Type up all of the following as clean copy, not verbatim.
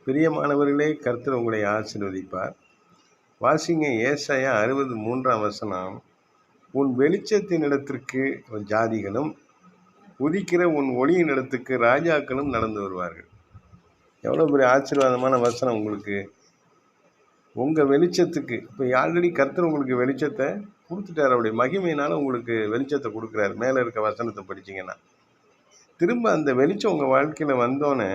பிரியமானவர்களே, கர்த்தர் உங்களை ஆசீர்வதிப்பார். வாசிங்க ஏசாயா 63 உன் வெளிச்சத்தின் இடத்திற்கு ஜாதிகளும் உதிக்கிற உன் ஒளியின் இடத்துக்கு ராஜாக்களும் நடந்து வருவார்கள். எவ்வளோ பெரிய ஆசீர்வாதமான வசனம் உங்களுக்கு. உங்கள் வெளிச்சத்துக்கு இப்போ ஆல்ரெடி கர்த்தர் உங்களுக்கு வெளிச்சத்தை கொடுத்துட்டார். அவருடைய மகிமையினால உங்களுக்கு வெளிச்சத்தை கொடுக்குறாரு. மேலே இருக்க வசனத்தை படிச்சிங்கன்னா திரும்ப அந்த வெளிச்சம் உங்கள் வாழ்க்கையில் வந்தோன்னே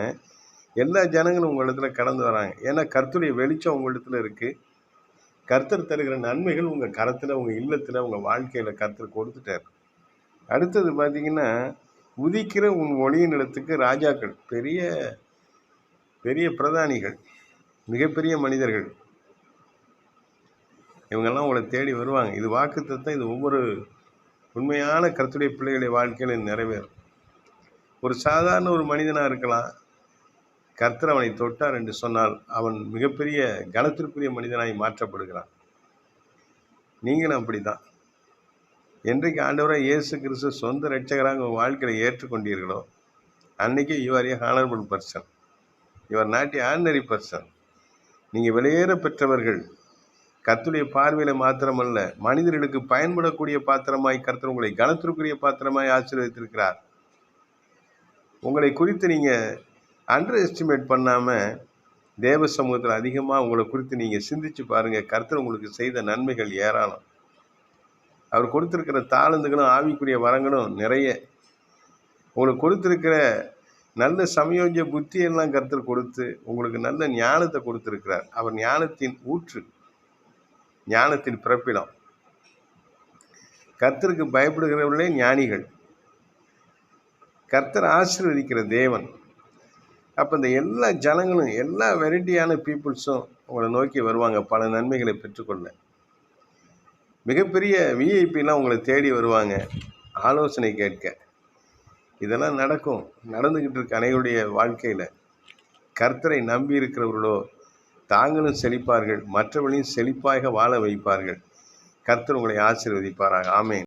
எல்லா ஜனங்களும் உங்கள் இடத்துல கடந்து வராங்க. ஏன்னா கர்த்தருடைய வெளிச்சம் உங்கள் இடத்துல இருக்குது. கர்த்தர் தருகிற நன்மைகள் உங்கள் கரத்தில், உங்கள் இல்லத்தில், உங்கள் வாழ்க்கையில் கர்த்தர் கொடுத்துட்டார். அடுத்தது பார்த்தீங்கன்னா, உதிக்கிற உன் ஒளியின் இடத்துக்கு ராஜாக்கள், பெரிய பெரிய பிரதானிகள், மிகப்பெரிய மனிதர்கள், இவங்கெல்லாம் உங்களை தேடி வருவாங்க. இது வாக்குத்தத்தம். இது ஒவ்வொரு உண்மையான கர்த்தருடைய பிள்ளைகளுடைய வாழ்க்கையில் நிறைவேறும். ஒரு சாதாரண ஒரு மனிதனாக இருக்கலாம். கர்த்தர் அவனை தொட்டார் என்று சொன்னால் அவன் மிகப்பெரிய கனத்திற்குரிய மனிதனாய் மாற்றப்படுகிறான். நீங்களும் அப்படி தான். என்றைக்கு ஆண்டவராக இயேசு கிறிஸ்து சொந்த இரட்சகராக உங்கள் வாழ்க்கையில் ஏற்றுக்கொண்டீர்களோ அன்றைக்கி you R A honourable person. You are not a ordinary person. நீங்கள் வெளியேற பெற்றவர்கள். கர்த்தருடைய பார்வையில் மாத்திரமல்ல, மனிதர்களுக்கு பயன்படக்கூடிய பாத்திரமாய் கர்த்தர் உங்களை கனத்திற்குரிய பாத்திரமாய் ஆசீர்வதித்திருக்கிறார். உங்களை குறித்து நீங்கள் அண்டர் எஸ்டிமேட் பண்ணாமல் தேவ சமூகத்தில் அதிகமாக உங்களை குறித்து நீங்கள் சிந்திச்சு பாருங்கள். கர்த்தர் உங்களுக்கு செய்த நன்மைகள் ஏராளம். அவர் கொடுத்துருக்கிற தாளந்துகளும் ஆவிக்குரிய வரங்களும் நிறைய. உங்களுக்கு கொடுத்துருக்கிற நல்ல சமயோஜ புத்தியெல்லாம் கர்த்தர் கொடுத்து உங்களுக்கு நல்ல ஞானத்தை கொடுத்துருக்கிறார். அவர் ஞானத்தின் ஊற்று, ஞானத்தின் பிறப்பிடம். கர்த்தருக்கு பயப்படுகிறவர்களே ஞானிகள். கர்த்தர் ஆசீர்வதிக்கிற தேவன். அப்போ இந்த எல்லா ஜனங்களும், எல்லா வெரைட்டியான பீப்புள்ஸும் உங்களை நோக்கி வருவாங்க பல நன்மைகளை பெற்றுக்கொள்ள. மிகப்பெரிய விஐபிலாம் உங்களை தேடி வருவாங்க ஆலோசனை கேட்க. இதெல்லாம் நடக்கும், நடந்துக்கிட்டு இருக்க அனைவருடைய வாழ்க்கையில். கர்த்தரை நம்பி இருக்கிறவர்களோ தாங்களும் செழிப்பார்கள், மற்றவர்களையும் செழிப்பாக வாழ வைப்பார்கள். கர்த்தர் உங்களை ஆசீர்வதிப்பாராக. ஆமென்.